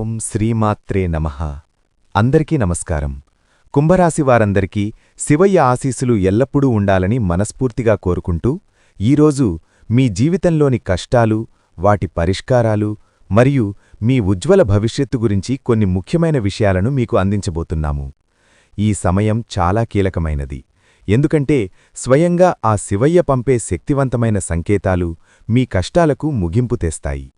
ఓం శ్రీమాత్రే నమః. అందరికీ నమస్కారం. కుంభరాశివారందరికీ శివయ్య ఆశీస్సులు ఎల్లప్పుడూ ఉండాలని మనస్ఫూర్తిగా కోరుకుంటూ, ఈరోజు మీ జీవితంలోని కష్టాలు, వాటి పరిష్కారాలు మరియు మీ ఉజ్వల భవిష్యత్తు గురించి కొన్ని ముఖ్యమైన విషయాలను మీకు అందించబోతున్నాము. ఈ సమయం చాలా కీలకమైనది. ఎందుకంటే స్వయంగా ఆ శివయ్య పంపే శక్తివంతమైన సంకేతాలు మీ కష్టాలకు ముగింపు తెస్తాయి.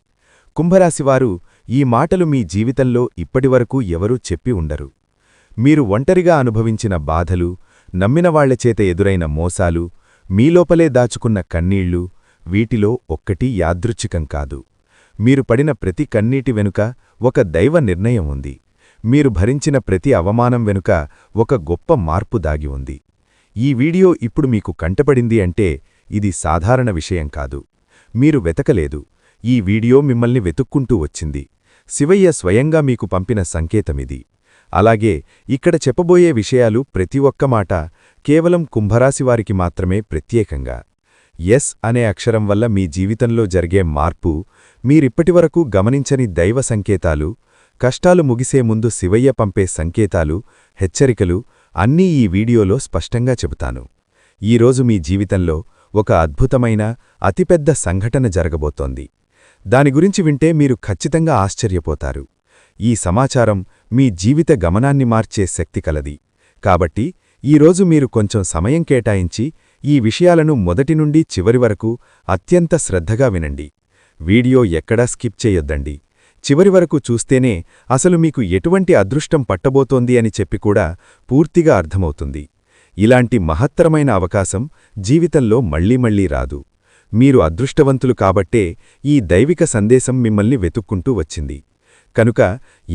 కుంభరాశివారు, ఈ మాటలు మీ జీవితంలో ఇప్పటివరకు ఎవరూ చెప్పి ఉండరు. మీరు ఒంటరిగా అనుభవించిన బాధలు, నమ్మినవాళ్లచేత ఎదురైన మోసాలు, మీలోపలే దాచుకున్న కన్నీళ్లు, వీటిలో ఒక్కటీ యాదృచ్ఛికం కాదు. మీరు పడిన ప్రతి కన్నీటి వెనుక ఒక దైవ నిర్ణయం ఉంది. మీరు భరించిన ప్రతి అవమానం వెనుక ఒక గొప్ప మార్పు దాగి ఉంది. ఈ వీడియో ఇప్పుడు మీకు కంటపడింది అంటే ఇది సాధారణ విషయం కాదు. మీరు వెతకలేదు. ఈ వీడియో మిమ్మల్ని వెతుక్కుంటూ వచ్చింది. శివయ్య స్వయంగా మీకు పంపిన సంకేతమిది. అలాగే ఇక్కడ చెప్పబోయే విషయాలు ప్రతి ఒక్క మాట కేవలం కుంభరాశివారికి మాత్రమే ప్రత్యేకంగా. ఎస్ అనే అక్షరం వల్ల మీ జీవితంలో జరిగే మార్పు, మీరిప్పటివరకు గమనించని దైవ సంకేతాలు, కష్టాలు ముగిసే ముందు శివయ్య పంపే సంకేతాలు, హెచ్చరికలు అన్నీ ఈ వీడియోలో స్పష్టంగా చెబుతాను. ఈరోజు మీ జీవితంలో ఒక అద్భుతమైన, అతిపెద్ద సంఘటన జరగబోతోంది. దాని గురించి వింటే మీరు ఖచ్చితంగా ఆశ్చర్యపోతారు. ఈ సమాచారం మీ జీవిత గమనాన్ని మార్చే శక్తి కలది. కాబట్టి ఈరోజు మీరు కొంచెం సమయం కేటాయించి ఈ విషయాలను మొదటి నుండి చివరి వరకు అత్యంత శ్రద్ధగా వినండి. వీడియో ఎక్కడా స్కిప్ చేయొద్దండి. చివరి వరకు చూస్తేనే అసలు మీకు ఎటువంటి అదృష్టం పట్టబోతోంది అని చెప్పి కూడా పూర్తిగా అర్థమవుతుంది. ఇలాంటి మహత్తరమైన అవకాశం జీవితంలో మళ్లీ రాదు. మీరు అదృష్టవంతులు కాబట్టే ఈ దైవిక సందేశం మిమ్మల్ని వెతుక్కుంటూ వచ్చింది. కనుక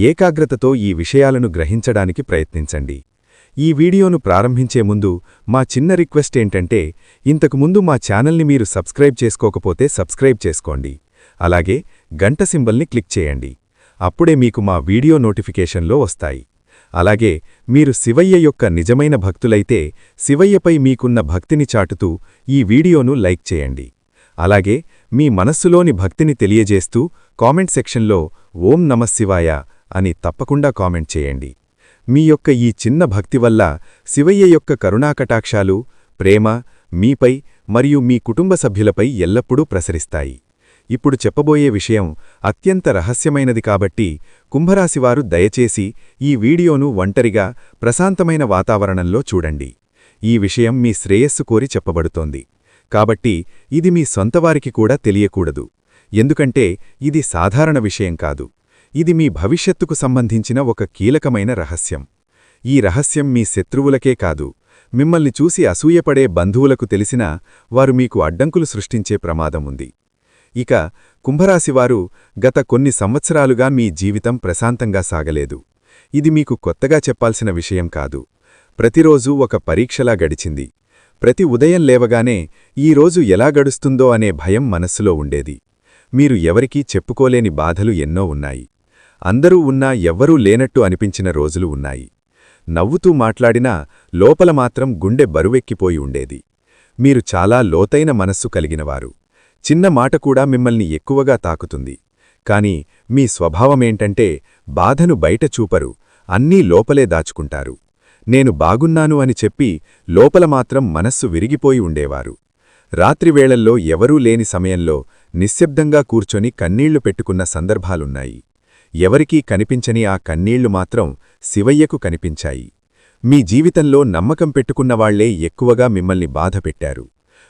ఏకాగ్రతతో ఈ విషయాలను గ్రహించడానికి ప్రయత్నించండి. ఈ వీడియోను ప్రారంభించే ముందు మా చిన్న రిక్వెస్ట్ ఏంటంటే, ఇంతకుముందు మా ఛానల్ని మీరు సబ్స్క్రైబ్ చేసుకోకపోతే సబ్స్క్రైబ్ చేసుకోండి. అలాగే గంట సింబల్ని క్లిక్ చేయండి. అప్పుడే మీకు మా వీడియో నోటిఫికేషన్లో వస్తాయి. అలాగే మీరు శివయ్య యొక్క నిజమైన భక్తులైతే శివయ్యపై మీకున్న భక్తిని చాటుతూ ఈ వీడియోను లైక్ చేయండి. అలాగే మీ మనస్సులోని భక్తిని తెలియజేస్తూ కామెంట్ సెక్షన్లో ఓం నమఃశివాయ అని తప్పకుండా కామెంట్ చేయండి. మీ యొక్క ఈ చిన్న భక్తి వల్ల శివయ్య యొక్క కరుణాకటాక్షాలు, ప్రేమ మీపై మరియు మీ కుటుంబ సభ్యులపై ఎల్లప్పుడూ ప్రసరిస్తాయి. ఇప్పుడు చెప్పబోయే విషయం అత్యంత రహస్యమైనది కాబట్టి కుంభరాశివారు దయచేసి ఈ వీడియోను ఒంటరిగా, ప్రశాంతమైన వాతావరణంలో చూడండి. ఈ విషయం మీ శ్రేయస్సు కోరి చెప్పబడుతోంది. కాబట్టి ఇది మీ సొంతవారికి కూడా తెలియకూడదు. ఎందుకంటే ఇది సాధారణ విషయం కాదు. ఇది మీ భవిష్యత్తుకు సంబంధించిన ఒక కీలకమైన రహస్యం. ఈ రహస్యం మీ శత్రువులకే కాదు, మిమ్మల్ని చూసి అసూయపడే బంధువులకు తెలిసినా వారు మీకు అడ్డంకులు సృష్టించే ప్రమాదముంది. ఇక కుంభరాశివారు, గత కొన్ని సంవత్సరాలుగా మీ జీవితం ప్రశాంతంగా సాగలేదు. ఇది మీకు కొత్తగా చెప్పాల్సిన విషయం కాదు. ప్రతిరోజూ ఒక పరీక్షలా గడిచింది. ప్రతి ఉదయం లేవగానే ఈరోజు ఎలా గడుస్తుందో అనే భయం మనస్సులో ఉండేది. మీరు ఎవరికీ చెప్పుకోలేని బాధలు ఎన్నో ఉన్నాయి. అందరూ ఉన్నా ఎవ్వరూ లేనట్టు అనిపించిన రోజులు ఉన్నాయి. నవ్వుతూ మాట్లాడినా లోపల మాత్రం గుండె బరువెక్కిపోయి ఉండేది. మీరు చాలా లోతైన మనస్సు కలిగినవారు. చిన్న మాట కూడా మిమ్మల్ని ఎక్కువగా తాకుతుంది. కాని మీ స్వభావమేంటంటే బాధను బయట చూపరు, అన్నీ లోపలే దాచుకుంటారు. నేను బాగున్నాను అని చెప్పి లోపల మాత్రం మనస్సు విరిగిపోయి ఉండేవారు. రాత్రివేళల్లో ఎవరూ లేని సమయంలో నిశ్శబ్దంగా కూర్చొని కన్నీళ్లు పెట్టుకున్న సందర్భాలున్నాయి. ఎవరికీ కనిపించని ఆ కన్నీళ్లు మాత్రం శివయ్యకు కనిపించాయి. మీ జీవితంలో నమ్మకం పెట్టుకున్నవాళ్లే ఎక్కువగా మిమ్మల్ని బాధపెట్టారు.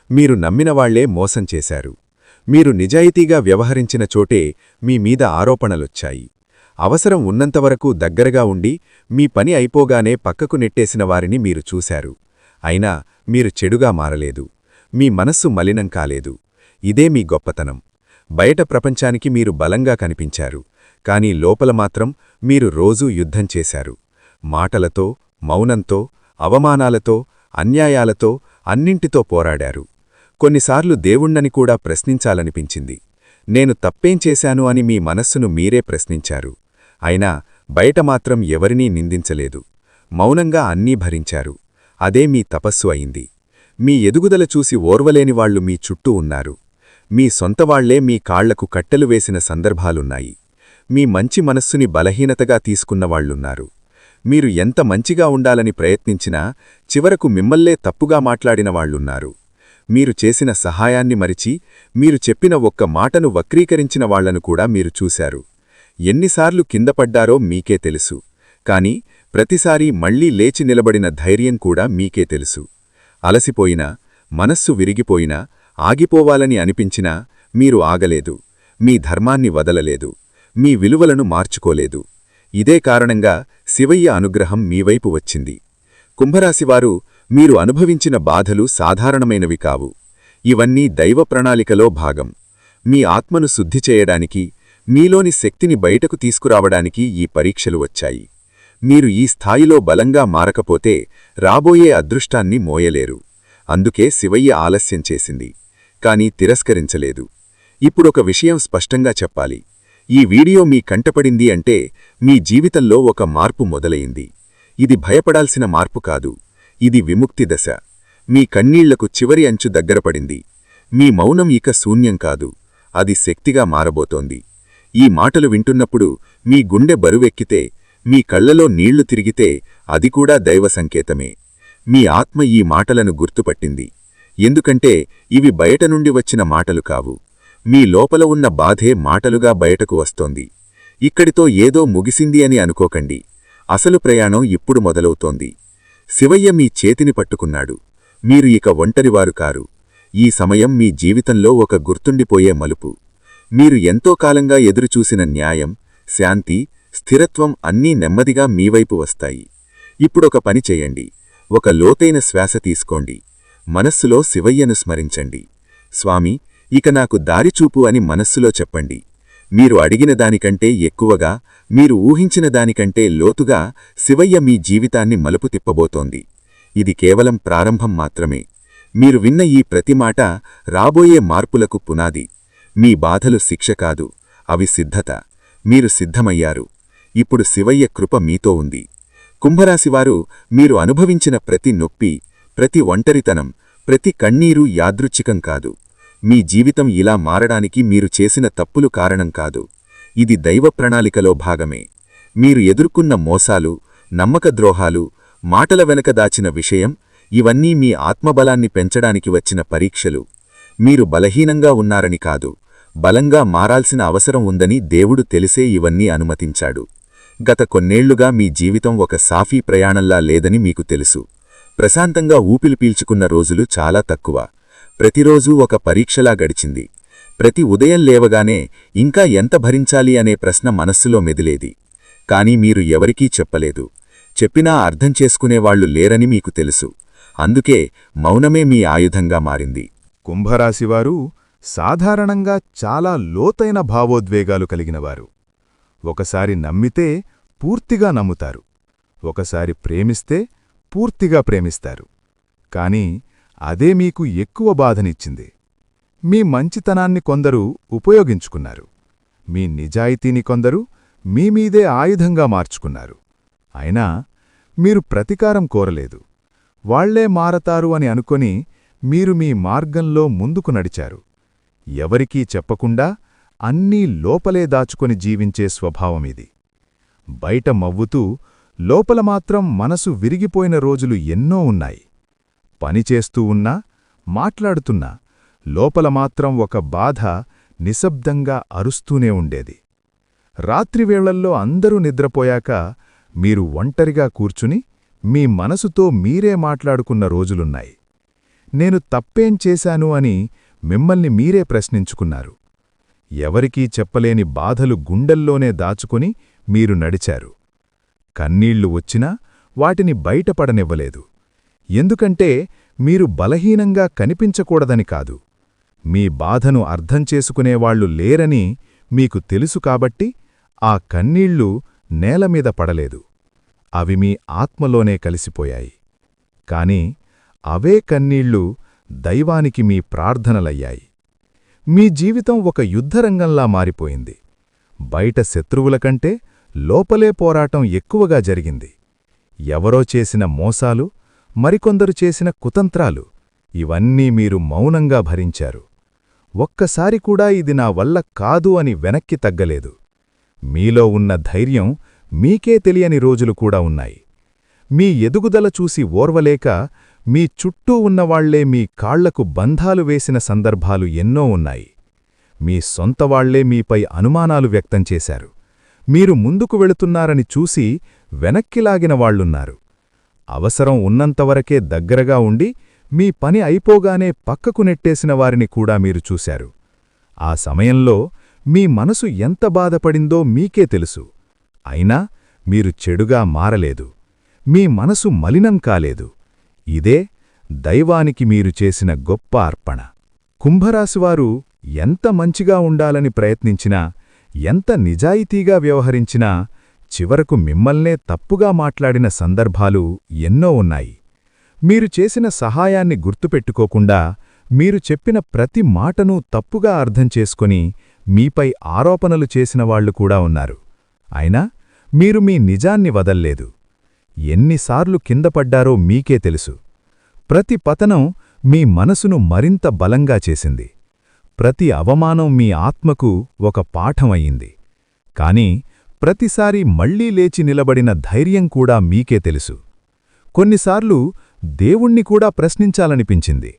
మీరు నమ్మినవాళ్లే మోసం చేశారు. మీరు నిజాయితీగా వ్యవహరించిన చోటే మీ మీద ఆరోపణలొచ్చాయి. అవసరం ఉన్నంతవరకు దగ్గరగా ఉండి మీ పని అయిపోగానే పక్కకు నెట్టేసిన వారిని మీరు చూశారు. అయినా మీరు చెడుగా మారలేదు. మీ మనస్సు మలినం కాలేదు. ఇదే మీ గొప్పతనం. బయట ప్రపంచానికి మీరు బలంగా కనిపించారు. కానీ లోపల మాత్రం మీరు రోజూ యుద్ధం చేశారు. మాటలతో, మౌనంతో, అవమానాలతో, అన్యాయాలతో, అన్నింటితో పోరాడారు. కొన్నిసార్లు దేవుణ్ణని కూడా ప్రశ్నించాలనిపించింది. నేను తప్పేం చేశాను అని మీ మనస్సును మీరే ప్రశ్నించారు. అయినా బయట మాత్రం ఎవరినీ నిందించలేదు. మౌనంగా అన్నీ భరించారు. అదే మీ తపస్సు అయింది. మీ ఎదుగుదల చూసి ఓర్వలేనివాళ్లు మీ చుట్టూ ఉన్నారు. మీ సొంతవాళ్లే మీ కాళ్లకు కట్టెలు వేసిన సందర్భాలున్నాయి. మీ మంచి మనస్సుని బలహీనతగా తీసుకున్నవాళ్లున్నారు. మీరు ఎంత మంచిగా ఉండాలని ప్రయత్నించినా చివరకు మిమ్మల్లే తప్పుగా మాట్లాడిన వాళ్లున్నారు. మీరు చేసిన సహాయాన్ని మరిచి మీరు చెప్పిన ఒక్క మాటను వక్రీకరించిన వాళ్లను కూడా మీరు చూశారు. ఎన్నిసార్లు కిందపడ్డారో మీకే తెలుసు. కాని ప్రతిసారీ మళ్లీ లేచి నిలబడిన ధైర్యం కూడా మీకే తెలుసు. అలసిపోయినా, మనస్సు విరిగిపోయినా, ఆగిపోవాలని అనిపించినా మీరు ఆగలేదు. మీ ధర్మాన్ని వదలలేదు. మీ విలువలను మార్చుకోలేదు. ఇదే కారణంగా శివయ్య అనుగ్రహం మీవైపు వచ్చింది. కుంభరాశివారు, మీరు అనుభవించిన బాధలు సాధారణమైనవి కావు. ఇవన్నీ దైవ ప్రణాళికలో భాగం. మీ ఆత్మను శుద్ధి చేయడానికి, మీలోని శక్తిని బయటకు తీసుకురావడానికి ఈ పరీక్షలు వచ్చాయి. మీరు ఈ స్థాయిలో బలంగా మారకపోతే రాబోయే అదృష్టాన్ని మోయలేరు. అందుకే శివయ్య ఆలస్యం చేసింది. కాని తిరస్కరించలేదు. ఇప్పుడొక విషయం స్పష్టంగా చెప్పాలి. ఈ వీడియో మీ కంటపడింది అంటే మీ జీవితంలో ఒక మార్పు మొదలయింది. ఇది భయపడాల్సిన మార్పు కాదు. ఇది విముక్తి దశ. మీ కన్నీళ్లకు చివరి అంచు దగ్గరపడింది. మీ మౌనం ఇక శూన్యం కాదు. అది శక్తిగా మారబోతోంది. ఈ మాటలు వింటున్నప్పుడు మీ గుండె బరువెక్కితే, మీ కళ్లలో నీళ్లు తిరిగితే అది కూడా దైవ సంకేతమే. మీ ఆత్మ ఈ మాటలను గుర్తుపట్టింది. ఎందుకంటే ఇవి బయట నుండి వచ్చిన మాటలు కావు. మీ లోపల ఉన్న బాధే మాటలుగా బయటకు వస్తోంది. ఇక్కడితో ఏదో ముగిసింది అని అనుకోకండి. అసలు ప్రయాణం ఇప్పుడు మొదలవుతోంది. శివయ్య మీ చేతిని పట్టుకున్నాడు. మీరు ఇక ఒంటరివారు కారు. ఈ సమయం మీ జీవితంలో ఒక గుర్తుండిపోయే మలుపు. మీరు ఎంతో కాలంగా ఎదురుచూసిన న్యాయం, శాంతి, స్థిరత్వం అన్నీ నెమ్మదిగా మీవైపు వస్తాయి. ఇప్పుడొక పని చేయండి. ఒక లోతైన శ్వాస తీసుకోండి. మనస్సులో శివయ్యను స్మరించండి. స్వామి, ఇక నాకు దారిచూపు అని మనస్సులో చెప్పండి. మీరు అడిగిన దానికంటే ఎక్కువగా, మీరు ఊహించిన దానికంటే లోతుగా శివయ్య మీ జీవితాన్ని మలుపు తిప్పబోతోంది. ఇది కేవలం ప్రారంభం మాత్రమే. మీరు విన్న ఈ ప్రతి మాట రాబోయే మార్పులకు పునాది. మీ బాధలు శిక్ష కాదు, అవి సిద్ధత. మీరు సిద్ధమయ్యారు. ఇప్పుడు శివయ్య కృప మీతో ఉంది. కుంభరాశివారు, మీరు అనుభవించిన ప్రతి నొప్పి, ప్రతి ఒంటరితనం, ప్రతి కన్నీరు యాదృచ్ఛికం కాదు. మీ జీవితం ఇలా మారడానికి మీరు చేసిన తప్పులు కారణం కాదు. ఇది దైవ ప్రణాళికలో భాగమే. మీరు ఎదుర్కొన్న మోసాలు, నమ్మకద్రోహాలు, మాటల వెనక దాచిన విషయం, ఇవన్నీ మీ ఆత్మబలాన్ని పెంచడానికి వచ్చిన పరీక్షలు. మీరు బలహీనంగా ఉన్నారని కాదు, బలంగా మారాల్సిన అవసరం ఉందని దేవుడు తెలిసే ఇవన్నీ అనుమతించాడు. గత కొన్నేళ్లుగా మీ జీవితం ఒక సాఫీ ప్రయాణంలా లేదని మీకు తెలుసు. ప్రశాంతంగా ఊపిరి పీల్చుకున్న రోజులు చాలా తక్కువ. ప్రతిరోజూ ఒక పరీక్షలా గడిచింది. ప్రతి ఉదయం లేవగానే ఇంకా ఎంత భరించాలి అనే ప్రశ్న మనస్సులో మెదిలేది. కాని మీరు ఎవరికీ చెప్పలేదు. చెప్పినా అర్థం చేసుకునేవాళ్లు లేరని మీకు తెలుసు. అందుకే మౌనమే మీ ఆయుధంగా మారింది. కుంభరాశివారు సాధారణంగా చాలా లోతైన భావోద్వేగాలు కలిగినవారు. ఒకసారి నమ్మితే పూర్తిగా నమ్ముతారు. ఒకసారి ప్రేమిస్తే పూర్తిగా ప్రేమిస్తారు. కాని అదే మీకు ఎక్కువ బాధనిచ్చింది. మీ మంచితనాన్ని కొందరు ఉపయోగించుకున్నారు. మీ నిజాయితీని కొందరు మీమీదే ఆయుధంగా మార్చుకున్నారు. అయినా మీరు ప్రతీకారం కోరలేదు. వాళ్లే మారతారు అని అనుకొని మీరు మీ మార్గంలో ముందుకు నడిచారు. ఎవరికీ చెప్పకుండా అన్నీ లోపలే దాచుకొని జీవించే స్వభావమిది. బయట మవ్వుతూ లోపల మాత్రం మనసు విరిగిపోయిన రోజులు ఎన్నో ఉన్నాయి. పనిచేస్తూ ఉన్నా, మాట్లాడుతున్నా లోపల మాత్రం ఒక బాధ నిశ్శబ్దంగా అరుస్తూనే ఉండేది. రాత్రివేళల్లో అందరూ నిద్రపోయాక మీరు ఒంటరిగా కూర్చుని మీ మనసుతో మీరే మాట్లాడుకున్న రోజులున్నాయి. నేను తప్పేం చేశాను అని మిమ్మల్ని మీరే ప్రశ్నించుకున్నారు. ఎవరికీ చెప్పలేని బాధలు గుండెల్లోనే దాచుకొని మీరు నడిచారు. కన్నీళ్లు వచ్చినా వాటిని బయటపడనివ్వలేదు. ఎందుకంటే మీరు బలహీనంగా కనిపించకూడదని కాదు, మీ బాధను అర్థం చేసుకునేవాళ్లు లేరని మీకు తెలుసు కాబట్టి ఆ కన్నీళ్లు నేలమీద పడలేదు. అవి మీ ఆత్మలోనే కలిసిపోయాయి. కాని అవే కన్నీళ్లు దైవానికి మీ ప్రార్థనలయ్యాయి. మీ జీవితం ఒక యుద్ధరంగంలా మారిపోయింది. బయట శత్రువులకంటే లోపలే పోరాటం ఎక్కువగా జరిగింది. ఎవరో చేసిన మోసాలు, మరికొందరు చేసిన కుతంత్రాలు, ఇవన్నీ మీరు మౌనంగా భరించారు. ఒక్కసారి కూడా ఇది నా వల్ల కాదు అని వెనక్కి తగ్గలేదు. మీలో ఉన్న ధైర్యం మీకే తెలియని రోజులు కూడా ఉన్నాయి. మీ ఎదుగుదల చూసి ఓర్వలేక మీ చుట్టూ ఉన్నవాళ్లే మీ కాళ్లకు బంధాలు వేసిన సందర్భాలు ఎన్నో ఉన్నాయి. మీ సొంతవాళ్లే మీపై అనుమానాలు వ్యక్తం చేశారు. మీరు ముందుకు వెళుతున్నారని చూసి వెనక్కిలాగిన వాళ్లున్నారు. అవసరం ఉన్నంతవరకే దగ్గరగా ఉండి మీ పని అయిపోగానే పక్కకు నెట్టేసిన వారిని కూడా మీరు చూశారు. ఆ సమయంలో మీ మనసు ఎంత బాధపడిందో మీకే తెలుసు. అయినా మీరు చెడుగా మారలేదు. మీ మనసు మలినం కాలేదు. ఇదే దైవానికి మీరు చేసిన గొప్ప అర్పణ. కుంభరాశివారు ఎంత మంచిగా ఉండాలని ప్రయత్నించినా, ఎంత నిజాయితీగా వ్యవహరించినా చివరకు మిమ్మల్నే తప్పుగా మాట్లాడిన సందర్భాలు ఎన్నో ఉన్నాయి. మీరు చేసిన సహాయాన్ని గుర్తుపెట్టుకోకుండా, మీరు చెప్పిన ప్రతి మాటను తప్పుగా అర్థం చేసుకొని మీపై ఆరోపణలు చేసినవాళ్లు కూడా ఉన్నారు. అయినా మీరు మీ నిజాన్ని వదల్లేదు. ఎన్నిసార్లు కిందపడ్డారో మీకే తెలుసు. ప్రతి పతనం మీ మనసును మరింత బలంగా చేసింది. ప్రతి అవమానం మీ ఆత్మకు ఒక పాఠం అయింది. కాని ప్రతిసారి మళ్లీ లేచి నిలబడిన ధైర్యం కూడా మీకే తెలుసు. కొన్నిసార్లు దేవుణ్ణి కూడా ప్రశ్నించాలనిపించింది.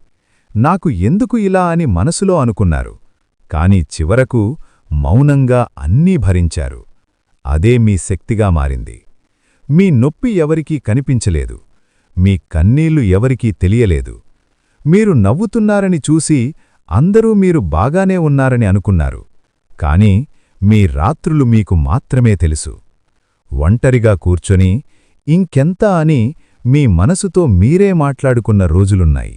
నాకు ఎందుకు ఇలా అని మనసులో అనుకున్నారు. కాని చివరకు మౌనంగా అన్నీ భరించారు. అదే మీ శక్తిగా మారింది. మీ నొప్పి ఎవరికీ కనిపించలేదు. మీ కన్నీళ్లు ఎవరికీ తెలియలేదు. మీరు నవ్వుతున్నారని చూసి అందరూ మీరు బాగానే ఉన్నారని అనుకున్నారు. కాని మీ రాత్రులు మీకు మాత్రమే తెలుసు. ఒంటరిగా కూర్చొని ఇంకెంత అని మీ మనసుతో మీరే మాట్లాడుకున్న రోజులున్నాయి.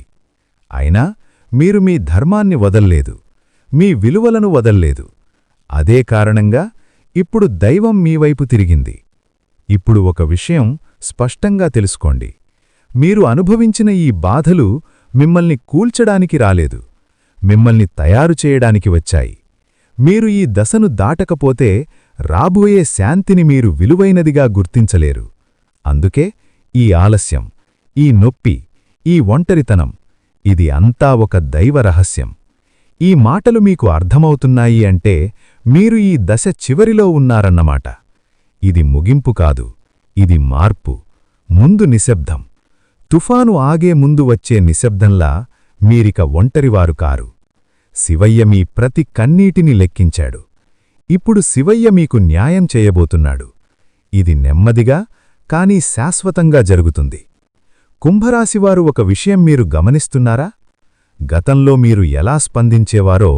అయినా మీరు మీ ధర్మాన్ని వదల్లేదు. మీ విలువలను వదల్లేదు. అదే కారణంగా ఇప్పుడు దైవం మీవైపు తిరిగింది. ఇప్పుడు ఒక విషయం స్పష్టంగా తెలుసుకోండి. మీరు అనుభవించిన ఈ బాధలు మిమ్మల్ని కూల్చడానికి రాలేదు. మిమ్మల్ని తయారు చేయడానికి వచ్చాయి. మీరు ఈ దశను దాటకపోతే రాబోయే శాంతిని మీరు విలువైనదిగా గుర్తించలేరు. అందుకే ఈ ఆలస్యం, ఈ నొప్పి, ఈ ఒంటరితనం, ఇది అంతా ఒక దైవ రహస్యం. ఈ మాటలు మీకు అర్థమవుతున్నాయి అంటే మీరు ఈ దశ చివరిలో ఉన్నారన్నమాట. ఇది ముగింపు కాదు, ఇది మార్పు. ముందు నిశ్శబ్దం. తుఫాను ఆగే ముందు వచ్చే నిశ్శబ్దంలా మీరిక ఒంటరివారు కారు. శివయ్య మీ ప్రతి కన్నీటిని లెక్కించాడు. ఇప్పుడు శివయ్య మీకు న్యాయం చేయబోతున్నాడు. ఇది నెమ్మదిగా కానీ శాశ్వతంగా జరుగుతుంది. కుంభరాశివారు ఒక విషయం మీరు గమనిస్తున్నారా? గతంలో మీరు ఎలా స్పందించేవారో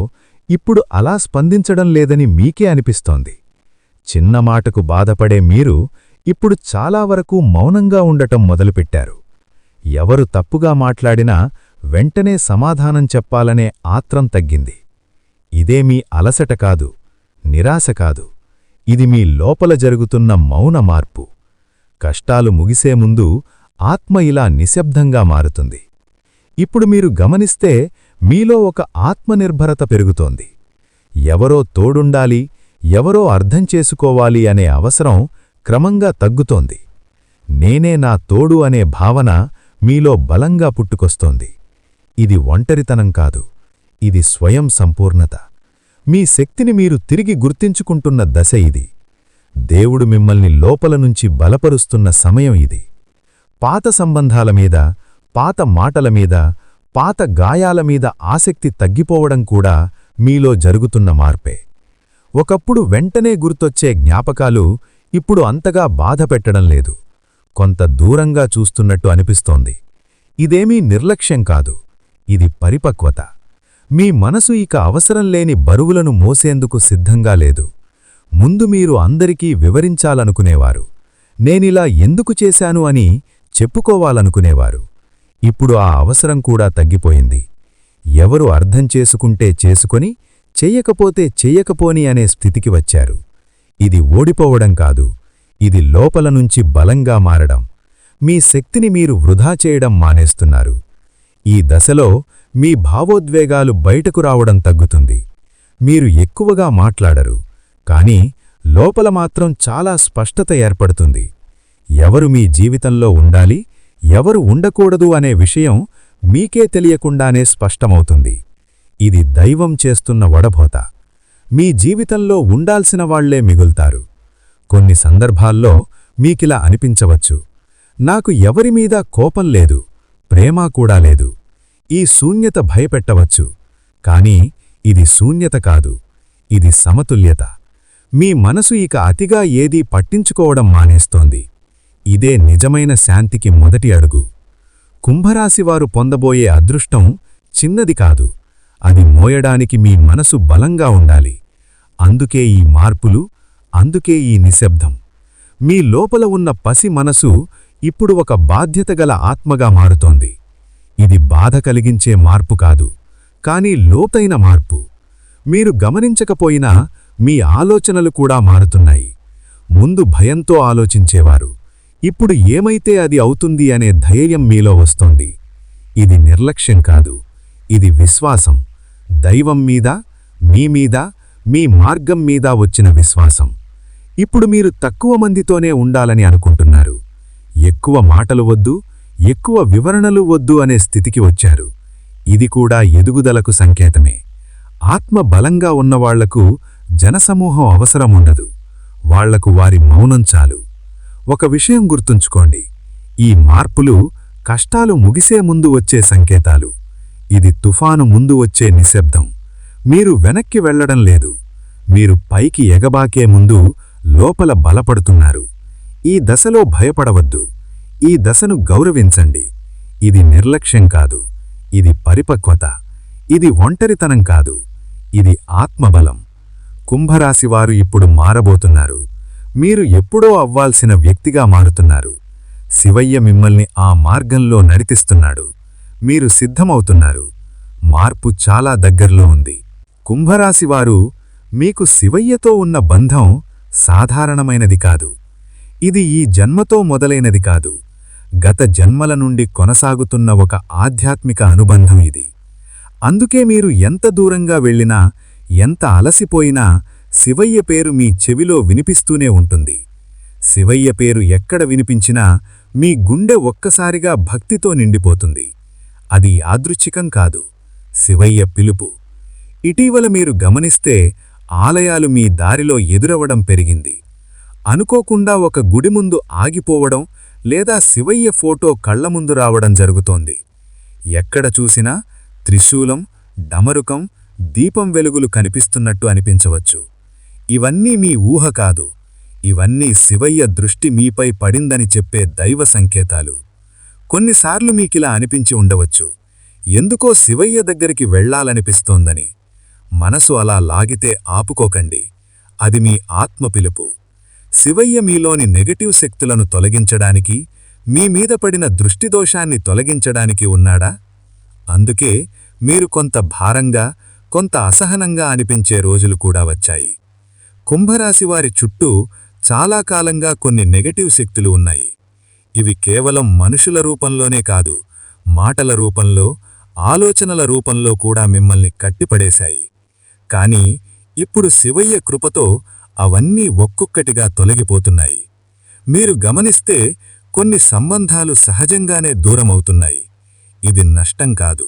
ఇప్పుడు అలా స్పందించడం లేదని మీకే అనిపిస్తోంది. చిన్న మాటకు బాధపడే మీరు ఇప్పుడు చాలా వరకు మౌనంగా ఉండటం మొదలుపెట్టారు. ఎవరు తప్పుగా మాట్లాడినా వెంటనే సమాధానం చెప్పాలనే ఆత్రం తగ్గింది. ఇదే మీ అలసట కాదు, నిరాశ కాదు. ఇది మీ లోపల జరుగుతున్న మౌన మార్పు. కష్టాలు ముగిసే ముందు ఆత్మ ఇలా నిశ్శబ్దంగా మారుతుంది. ఇప్పుడు మీరు గమనిస్తే మీలో ఒక ఆత్మనిర్భరత పెరుగుతోంది. ఎవరో తోడుండాలి, ఎవరో అర్థం చేసుకోవాలి అనే అవసరం క్రమంగా తగ్గుతోంది. నేనే నా తోడు అనే భావన మీలో బలంగా పుట్టుకొస్తోంది. ఇది ఒంటరితనం కాదు, ఇది స్వయం సంపూర్ణత. మీ శక్తిని మీరు తిరిగి గుర్తించుకుంటున్న దశ ఇది. దేవుడు మిమ్మల్ని లోపల నుంచి బలపరుస్తున్న సమయం ఇది. పాత సంబంధాల మీద, పాత మాటల మీద, పాత గాయాల మీద ఆసక్తి తగ్గిపోవడం కూడా మీలో జరుగుతున్న మార్పే. ఒకప్పుడు వెంటనే గుర్తొచ్చే జ్ఞాపకాలు ఇప్పుడు అంతగా బాధపెట్టడం లేదు. కొంత దూరంగా చూస్తున్నట్టు అనిపిస్తోంది. ఇదేమీ నిర్లక్ష్యం కాదు, ఇది పరిపక్వత. మీ మనసు ఇక అవసరం లేని బరువులను మోసేందుకు సిద్ధంగా లేదు. ముందు మీరు అందరికీ వివరించాలనుకునేవారు. నేనిలా ఎందుకు చేశాను అని చెప్పుకోవాలనుకునేవారు. ఇప్పుడు ఆ అవసరం కూడా తగ్గిపోయింది. ఎవరు అర్థం చేసుకుంటే చేసుకొని, చెయ్యకపోతే చెయ్యకపోని అనే స్థితికి వచ్చారు. ఇది ఓడిపోవడం కాదు, ఇది లోపల నుంచి బలంగా మారడం. మీ శక్తిని మీరు వృధా చేయడం మానేస్తున్నారు. ఈ దశలో మీ భావోద్వేగాలు బయటకు రావడం తగ్గుతుంది. మీరు ఎక్కువగా మాట్లాడరు, కానీ లోపల మాత్రం చాలా స్పష్టత ఏర్పడుతుంది. ఎవరు మీ జీవితంలో ఉండాలి, ఎవరు ఉండకూడదు అనే విషయం మీకే తెలియకుండానే స్పష్టమవుతుంది. ఇది దైవం చేస్తున్న వడబోత. మీ జీవితంలో ఉండాల్సిన వాళ్లే మిగుల్తారు. కొన్ని సందర్భాల్లో మీకిలా అనిపించవచ్చు, నాకు ఎవరిమీదా కోపం లేదు, ప్రేమ కూడా లేదు. ఈ శూన్యత భయపెట్టవచ్చు. కాని ఇది శూన్యత కాదు, ఇది సమతుల్యత. మీ మనసు ఇక అతిగా ఏదీ పట్టించుకోవడం మానేస్తోంది. ఇదే నిజమైన శాంతికి మొదటి అడుగు. కుంభరాశివారు పొందబోయే అదృష్టం చిన్నది కాదు, అది మోయడానికి మీ మనసు బలంగా ఉండాలి. అందుకే ఈ మార్పులు, అందుకే ఈ నిశ్శబ్దం. మీ లోపల ఉన్న పసి మనసు ఇప్పుడు ఒక బాధ్యతగల ఆత్మగా మారుతోంది. ఇది బాధ కలిగించే మార్పు కాదు, కానీ లోతైన మార్పు. మీరు గమనించకపోయినా మీ ఆలోచనలు కూడా మారుతున్నాయి. ముందు భయంతో ఆలోచించేవారు, ఇప్పుడు ఏమైతే అది అవుతుంది అనే ధైర్యం మీలో వస్తోంది. ఇది నిర్లక్ష్యం కాదు, ఇది విశ్వాసం. దైవం మీద, మీమీద, మీ మార్గం మీద వచ్చిన విశ్వాసం. ఇప్పుడు మీరు తక్కువ మందితోనే ఉండాలని అనుకుంటున్నారు. ఎక్కువ మాటలు వద్దు, ఎక్కువ వివరణలు వద్దు అనే స్థితికి వచ్చారు. ఇది కూడా ఎదుగుదలకు సంకేతమే. ఆత్మ బలంగా ఉన్నవాళ్లకు జనసమూహం అవసరముండదు. వాళ్లకు వారి మౌనం చాలు. ఒక విషయం గుర్తుంచుకోండి, ఈ మార్పులు కష్టాలు ముగిసే ముందు వచ్చే సంకేతాలు. ఇది తుఫాను ముందు వచ్చే నిశ్శబ్దం. మీరు వెనక్కి వెళ్లడం లేదు, మీరు పైకి ఎగబాకే ముందు లోపల బలపడుతున్నారు. ఈ దశలో భయపడవద్దు, ఈ దశను గౌరవించండి. ఇది నిర్లక్ష్యం కాదు, ఇది పరిపక్వత. ఇది ఒంటరితనం కాదు, ఇది ఆత్మబలం. కుంభరాశివారు ఇప్పుడు మారబోతున్నారు. మీరు ఎప్పుడో అవ్వాల్సిన వ్యక్తిగా మారుతున్నారు. శివయ్య మిమ్మల్ని ఆ మార్గంలో నడిపిస్తున్నాడు. మీరు సిద్ధమవుతున్నారు. మార్పు చాలా దగ్గర్లో ఉంది. కుంభరాశివారు, మీకు శివయ్యతో ఉన్న బంధం సాధారణమైనది కాదు. ఇది ఈ జన్మతో మొదలైనది కాదు, గత జన్మల నుండి కొనసాగుతున్న ఒక ఆధ్యాత్మిక అనుబంధం ఇది. అందుకే మీరు ఎంత దూరంగా వెళ్ళినా, ఎంత అలసిపోయినా శివయ్య పేరు మీ చెవిలో వినిపిస్తూనే ఉంటుంది. శివయ్య పేరు ఎక్కడ వినిపించినా మీ గుండె ఒక్కసారిగా భక్తితో నిండిపోతుంది. అది యాదృచ్ఛికం కాదు, శివయ్య పిలుపు. ఇటీవల మీరు గమనిస్తే ఆలయాలు మీ దారిలో ఎదురవడం పెరిగింది. అనుకోకుండా ఒక గుడి ముందు ఆగిపోవడం లేదా శివయ్య ఫోటో కళ్లముందు రావడం జరుగుతోంది. ఎక్కడ చూసినా త్రిశూలం, డమరుకం, దీపం వెలుగులు కనిపిస్తున్నట్టు అనిపించవచ్చు. ఇవన్నీ మీ ఊహ కాదు, ఇవన్నీ శివయ్య దృష్టి మీపై పడిందని చెప్పే దైవ సంకేతాలు. కొన్నిసార్లు మీకిలా అనిపించి ఉండవచ్చు, ఎందుకో శివయ్య దగ్గరికి వెళ్లాలనిపిస్తోందని. మనసు అలా లాగితే ఆపుకోకండి, అది మీ ఆత్మ పిలుపు. శివయ్య మీలోని నెగటివ్ శక్తులను తొలగించడానికి, మీ మీద పడిన దృష్టిదోషాన్ని తొలగించడానికి ఉన్నాడా? అందుకే మీరు కొంత భారంగా, కొంత అసహనంగా అనిపించే రోజులు కూడా వచ్చాయి. కుంభరాశివారి చుట్టూ చాలా కాలంగా కొన్ని నెగటివ్ శక్తులు ఉన్నాయి. ఇవి కేవలం మనుషుల రూపంలోనే కాదు, మాటల రూపంలో, ఆలోచనల రూపంలో కూడా మిమ్మల్ని కట్టిపడేశాయి. కానీ ఇప్పుడు శివయ్య కృపతో అవన్నీ ఒక్కొక్కటిగా తొలగిపోతున్నాయి. మీరు గమనిస్తే కొన్ని సంబంధాలు సహజంగానే దూరమవుతున్నాయి. ఇది నష్టం కాదు,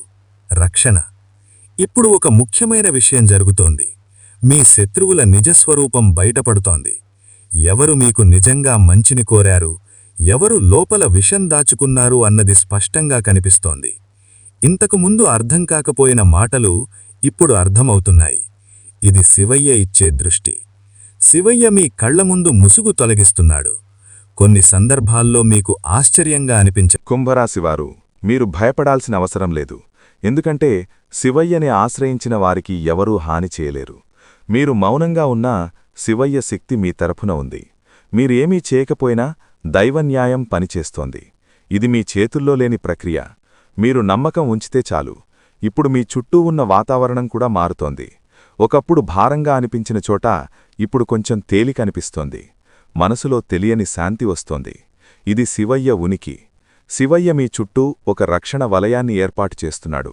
రక్షణ. ఇప్పుడు ఒక ముఖ్యమైన విషయం జరుగుతోంది. మీ శత్రువుల నిజస్వరూపం బయటపడుతోంది. ఎవరు మీకు నిజంగా మంచిని కోరారు, ఎవరు లోపల విషం దాచుకున్నారు అన్నది స్పష్టంగా కనిపిస్తోంది. ఇంతకుముందు అర్థం కాకపోయిన మాటలు ఇప్పుడు అర్థమవుతున్నాయి. ఇది శివయ్య ఇచ్చే దృష్టి. శివయ్య మీ కళ్ల ముందు ముసుగు తొలగిస్తున్నాడు. కొన్ని సందర్భాల్లో మీకు ఆశ్చర్యంగా కుంభరాశివారు, మీరు భయపడాల్సిన అవసరం లేదు. ఎందుకంటే శివయ్యని ఆశ్రయించిన వారికి ఎవరూ హాని చేయలేరు. మీరు మౌనంగా ఉన్నా శివయ్య శక్తి మీ తరఫున ఉంది. మీరేమీ చేయకపోయినా దైవన్యాయం పనిచేస్తోంది. ఇది మీ చేతుల్లో లేని ప్రక్రియ. మీరు నమ్మకం ఉంచితే చాలు. ఇప్పుడు మీ చుట్టూ ఉన్న వాతావరణం కూడా మారుతోంది. ఒకప్పుడు భారంగా అనిపించిన చోట ఇప్పుడు కొంచెం తేలికనిపిస్తోంది. మనసులో తెలియని శాంతి వస్తోంది. ఇది శివయ్య ఉనికి. శివయ్య మీ చుట్టూ ఒక రక్షణ వలయాన్ని ఏర్పాటు చేస్తున్నాడు.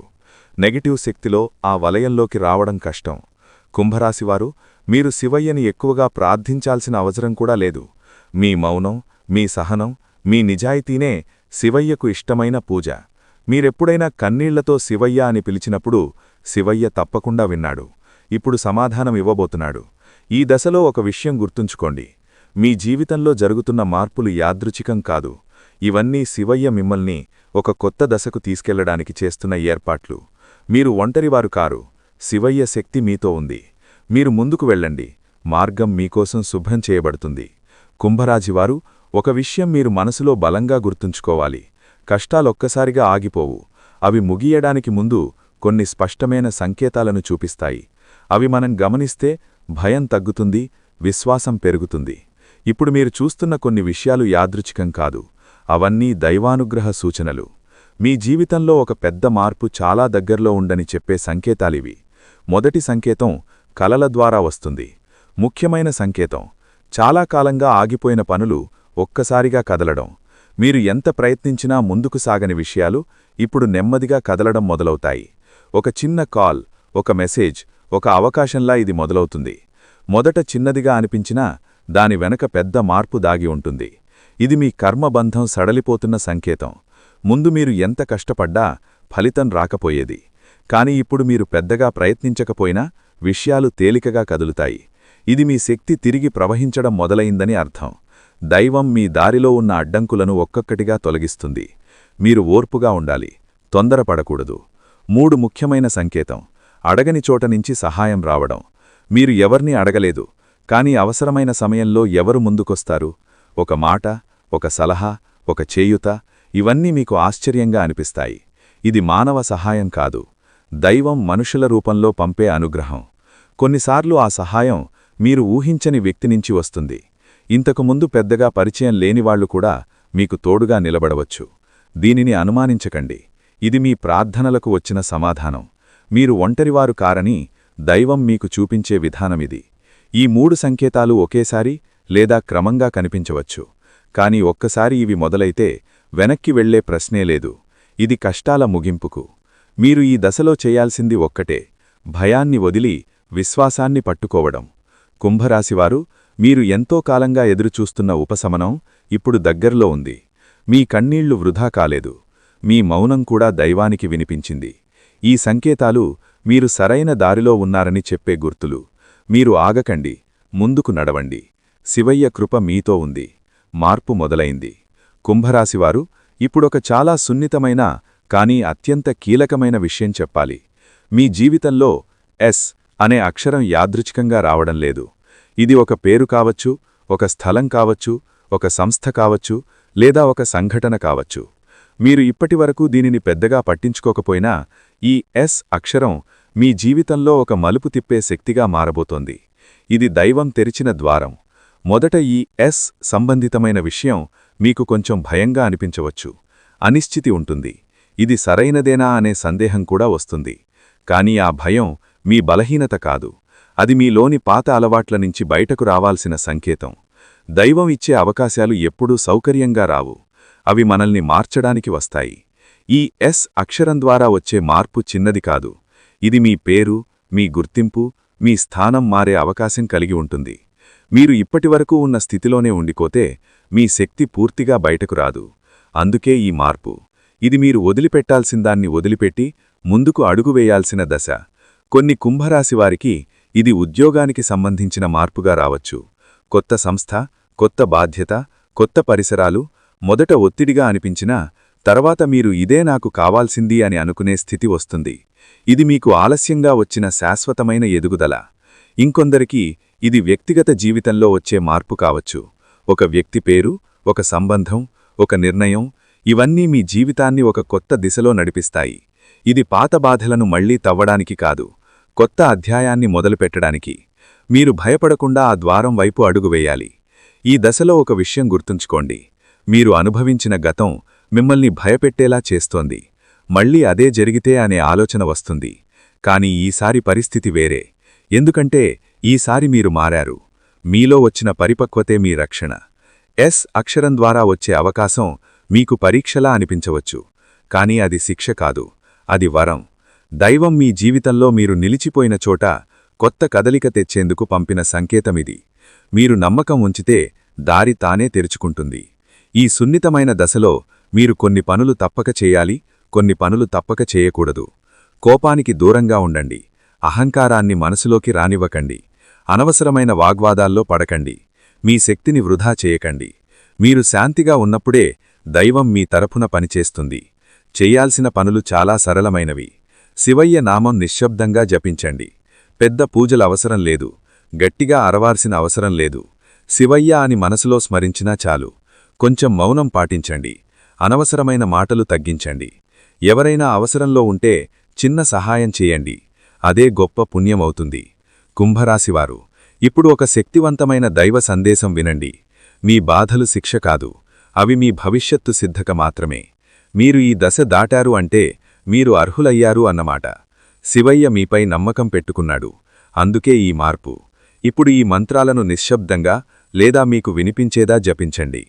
నెగటివ్ శక్తిలో ఆ వలయంలోకి రావడం కష్టం. కుంభరాశివారు, మీరు శివయ్యని ఎక్కువగా ప్రార్థించాల్సిన అవసరం కూడా లేదు. మీ మౌనం, మీ సహనం, మీ నిజాయితీనే శివయ్యకు ఇష్టమైన పూజ. మీరెప్పుడైనా కన్నీళ్లతో శివయ్య అని పిలిచినప్పుడు శివయ్య తప్పకుండా విన్నాడు. ఇప్పుడు సమాధానం ఇవ్వబోతున్నాడు. ఈ దశలో ఒక విషయం గుర్తుంచుకోండి. మీ జీవితంలో జరుగుతున్న మార్పులు యాదృచ్ఛికం కాదు. ఇవన్నీ శివయ్య మిమ్మల్ని ఒక కొత్త దశకు తీసుకెళ్లడానికి చేస్తున్న ఏర్పాట్లు. మీరు ఒంటరివారు కారు. శివయ్య శక్తి మీతో ఉంది. మీరు ముందుకు వెళ్ళండి. మార్గం మీకోసం శుభ్రం చేయబడుతుంది. కుంభరాశివారు, ఒక విషయం మీరు మనసులో బలంగా గుర్తుంచుకోవాలి. కష్టాలొక్కసారిగా ఆగిపోవు. అవి ముగియడానికి ముందు కొన్ని స్పష్టమైన సంకేతాలను చూపిస్తాయి. అవి మనం గమనిస్తే భయం తగ్గుతుంది, విశ్వాసం పెరుగుతుంది. ఇప్పుడు మీరు చూస్తున్న కొన్ని విషయాలు యాదృచ్ఛికం కాదు. అవన్నీ దైవానుగ్రహ సూచనలు. మీ జీవితంలో ఒక పెద్ద మార్పు చాలా దగ్గర్లో ఉందని చెప్పే సంకేతాలివి. మొదటి సంకేతం కలల ద్వారా వస్తుంది. ముఖ్యమైన సంకేతం చాలా కాలంగా ఆగిపోయిన పనులు ఒక్కసారిగా కదలడం. మీరు ఎంత ప్రయత్నించినా ముందుకు సాగని విషయాలు ఇప్పుడు నెమ్మదిగా కదలడం మొదలవుతాయి. ఒక చిన్న కాల్, ఒక మెసేజ్, ఒక అవకాశంలా ఇది మొదలవుతుంది. మొదట చిన్నదిగా అనిపించినా దాని వెనక పెద్ద మార్పు దాగి ఉంటుంది. ఇది మీ కర్మబంధం సడలిపోతున్న సంకేతం. ముందు మీరు ఎంత కష్టపడ్డా ఫలితం రాకపోయేది. కాని ఇప్పుడు మీరు పెద్దగా ప్రయత్నించకపోయినా విషయాలు తేలికగా కదులుతాయి. ఇది మీ శక్తి తిరిగి ప్రవహించడం మొదలైందని అర్థం. దైవం మీ దారిలో ఉన్న అడ్డంకులను ఒక్కొక్కటిగా తొలగిస్తుంది. మీరు ఓర్పుగా ఉండాలి, తొందరపడకూడదు. 3 ముఖ్యమైన సంకేతం అడగని చోటనుంచి సహాయం రావడం. మీరు ఎవర్నీ అడగలేదు, కాని అవసరమైన సమయంలో ఎవరు ముందుకొస్తారు? ఒక మాట, ఒక సలహా, ఒక చేయుత, ఇవన్నీ మీకు ఆశ్చర్యంగా అనిపిస్తాయి. ఇది మానవ సహాయం కాదు, దైవం మనుషుల రూపంలో పంపే అనుగ్రహం. కొన్నిసార్లు ఆ సహాయం మీరు ఊహించని వ్యక్తినించి వస్తుంది. ఇంతకుముందు పెద్దగా పరిచయం లేనివాళ్లు కూడా మీకు తోడుగా నిలబడవచ్చు. దీనిని అనుమానించకండి. ఇది మీ ప్రార్థనలకు వచ్చిన సమాధానం. మీరు ఒంటరివారు కారని దైవం మీకు చూపించే విధానమిది. ఈ 3 సంకేతాలు ఒకేసారి లేదా క్రమంగా కనిపించవచ్చు. కాని ఒక్కసారి ఇవి మొదలైతే వెనక్కి వెళ్లే ప్రశ్నే లేదు. ఇది కష్టాల ముగింపుకు. మీరు ఈ దశలో చేయాల్సింది ఒక్కటే, భయాన్ని వదిలి విశ్వాసాన్ని పట్టుకోవడం. కుంభరాశివారు, మీరు ఎంతో కాలంగా ఎదురుచూస్తున్న ఉపశమనం ఇప్పుడు దగ్గర్లో ఉంది. మీ కన్నీళ్లు వృధా కాలేదు. మీ మౌనం కూడా దైవానికి వినిపించింది. ఈ సంకేతాలు మీరు సరైన దారిలో ఉన్నారని చెప్పే గుర్తులు. మీరు ఆగకండి, ముందుకు నడవండి. శివయ్య కృప మీతో ఉంది. మార్పు మొదలైంది. కుంభరాశివారు, ఇప్పుడొక చాలా సున్నితమైన కానీ అత్యంత కీలకమైన విషయం చెప్పాలి. మీ జీవితంలో ఎస్ అనే అక్షరం యాదృచ్ఛికంగా రావడం లేదు. ఇది ఒక పేరు కావచ్చు, ఒక స్థలం కావచ్చు, ఒక సంస్థ కావచ్చు, లేదా ఒక సంఘటన కావచ్చు. మీరు ఇప్పటివరకు దీనిని పెద్దగా పట్టించుకోకపోయినా ఈ ఎస్ అక్షరం మీ జీవితంలో ఒక మలుపు తిప్పే శక్తిగా మారబోతోంది. ఇది దైవం తెరిచిన ద్వారం. మొదట ఈ ఎస్ సంబంధితమైన విషయం మీకు కొంచెం భయంగా అనిపించవచ్చు. అనిశ్చితి ఉంటుంది. ఇది సరైనదేనా అనే సందేహం కూడా వస్తుంది. కానీ ఆ భయం మీ బలహీనత కాదు. అది మీలోని పాత అలవాట్ల నుంచి బయటకు రావాల్సిన సంకేతం. దైవం ఇచ్చే అవకాశాలు ఎప్పుడూ సౌకర్యంగా రావు. అవి మనల్ని మార్చడానికి వస్తాయి. ఈ ఎస్ అక్షరం ద్వారా వచ్చే మార్పు చిన్నది కాదు. ఇది మీ పేరు, మీ గుర్తింపు, మీ స్థానం మారే అవకాశం కలిగి ఉంటుంది. మీరు ఇప్పటివరకు ఉన్న స్థితిలోనే ఉండిపోతే మీ శక్తి పూర్తిగా బయటకు రాదు. అందుకే ఈ మార్పు. ఇది మీరు వదిలిపెట్టాల్సిందాన్ని వదిలిపెట్టి ముందుకు అడుగు వేయాల్సిన దశ. కొన్ని కుంభరాశివారికి ఇది ఉద్యోగానికి సంబంధించిన మార్పుగా రావచ్చు. కొత్త సంస్థ, కొత్త బాధ్యత, కొత్త పరిసరాలు. మొదట ఒత్తిడిగా అనిపించినా తర్వాత మీరు ఇదే నాకు కావాల్సింది అని అనుకునే స్థితి వస్తుంది. ఇది మీకు ఆలస్యంగా వచ్చిన శాశ్వతమైన ఎదుగుదల. ఇంకొందరికి ఇది వ్యక్తిగత జీవితంలో వచ్చే మార్పు కావచ్చు. ఒక వ్యక్తి పేరు, ఒక సంబంధం, ఒక నిర్ణయం, ఇవన్నీ మీ జీవితాన్ని ఒక కొత్త దిశలో నడిపిస్తాయి. ఇది పాత బాధలను మళ్లీ తవ్వడానికి కాదు, కొత్త అధ్యాయాన్ని మొదలుపెట్టడానికి. మీరు భయపడకుండా ఆ ద్వారం వైపు అడుగు వేయాలి. ఈ దశలో ఒక విషయం గుర్తుంచుకోండి. మీరు అనుభవించిన గతం మిమ్మల్ని భయపెట్టేలా చేస్తోంది. మళ్లీ అదే జరిగితే అనే ఆలోచన వస్తుంది. కాని ఈసారి పరిస్థితి వేరే. ఎందుకంటే ఈసారి మీరు మారారు. మీలో వచ్చిన పరిపక్వతే మీ రక్షణ. ఎస్ అక్షరం ద్వారా వచ్చే అవకాశం మీకు పరీక్షలా అనిపించవచ్చు. కాని అది శిక్ష కాదు, అది వరం. దైవం మీ జీవితంలో మీరు నిలిచిపోయిన చోట కొత్త కదలిక తెచ్చేందుకు పంపిన సంకేతమిది. మీరు నమ్మకం ఉంచితే దారి తానే తెరుచుకుంటుంది. ఈ సున్నితమైన దశలో మీరు కొన్ని పనులు తప్పక చేయాలి, కొన్ని పనులు తప్పక చేయకూడదు. కోపానికి దూరంగా ఉండండి. అహంకారాన్ని మనసులోకి రానివ్వకండి. అనవసరమైన వాగ్వాదాల్లో పడకండి. మీ శక్తిని వృధా చేయకండి. మీరు శాంతిగా ఉన్నప్పుడే దైవం మీ తరపున పనిచేస్తుంది. చెయ్యాల్సిన పనులు చాలా సరళమైనవి. శివయ్య నామం నిశ్శబ్దంగా జపించండి. పెద్ద పూజలవసరం లేదు. గట్టిగా అరవాల్సిన అవసరం లేదు. శివయ్య అని మనసులో స్మరించినా చాలు. కొంచెం మౌనం పాటించండి. అనవసరమైన మాటలు తగ్గించండి. ఎవరైనా అవసరంలో ఉంటే చిన్న సహాయం చేయండి. అదే గొప్ప పుణ్యమవుతుంది. కుంభరాశివారు, ఇప్పుడు ఒక శక్తివంతమైన దైవ సందేశం వినండి. మీ బాధలు శిక్ష కాదు, అవి మీ భవిష్యత్తు సిద్ధక మాత్రమే. మీరు ఈ దశ దాటారు అంటే మీరు అర్హులయ్యారు అన్నమాట. శివయ్య మీపై నమ్మకం పెట్టుకున్నాడు. అందుకే ఈ మార్పు. ఇప్పుడు ఈ మంత్రాలను నిశ్శబ్దంగా లేదా మీకు వినిపించేదా జపించండి.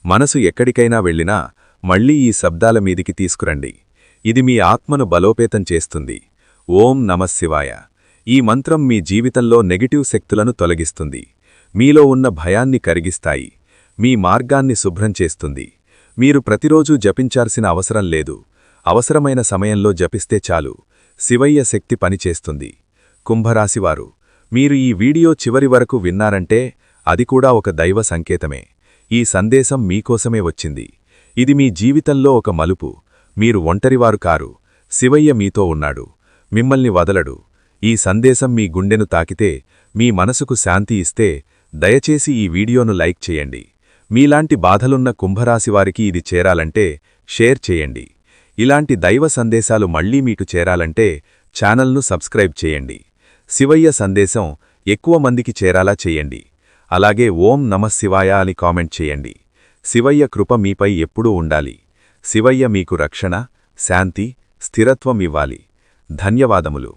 మనసు ఎక్కడికైనా వెళ్ళినా మళ్లీ ఈ శబ్దాల మీదికి తీసుకురండి. ఇది మీ ఆత్మను బలోపేతం చేస్తుంది. ఓం నమఃశివాయ. ఈ మంత్రం మీ జీవితంలో నెగటివ్ శక్తులను తొలగిస్తుంది. మీలో ఉన్న భయాన్ని కరిగిస్తాయి. మీ మార్గాన్ని శుభ్రం చేస్తుంది. మీరు ప్రతిరోజూ జపించాల్సిన అవసరం లేదు. అవసరమైన సమయంలో జపిస్తే చాలు. శివయ్య శక్తి పనిచేస్తుంది. కుంభరాశివారు, మీరు ఈ వీడియో చివరి వరకు విన్నారంటే అది కూడా ఒక దైవ సంకేతమే. ఈ సందేశం మీకోసమే వచ్చింది. ఇది మీ జీవితంలో ఒక మలుపు. మీరు ఒంటరివారు కారు. శివయ్య మీతో ఉన్నాడు. మిమ్మల్ని వదలడు. ఈ సందేశం మీ గుండెను తాకితే, మీ మనసుకు శాంతి ఇస్తే దయచేసి ఈ వీడియోను లైక్ చేయండి. మీలాంటి బాధలున్న కుంభరాశివారికి ఇది చేరాలంటే షేర్ చేయండి. ఇలాంటి దైవ సందేశాలు మళ్లీ మీకు చేరాలంటే ఛానల్ను సబ్స్క్రైబ్ చేయండి. శివయ్య సందేశం ఎక్కువ మందికి చేరాలా చేయండి. అలాగే ఓం నమఃశివాయ అని కామెంట్ చేయండి. శివయ్య కృప మీపై ఎప్పుడూ ఉండాలి. శివయ్య మీకు రక్షణ, శాంతి, స్థిరత్వం ఇవ్వాలి. ధన్యవాదములు.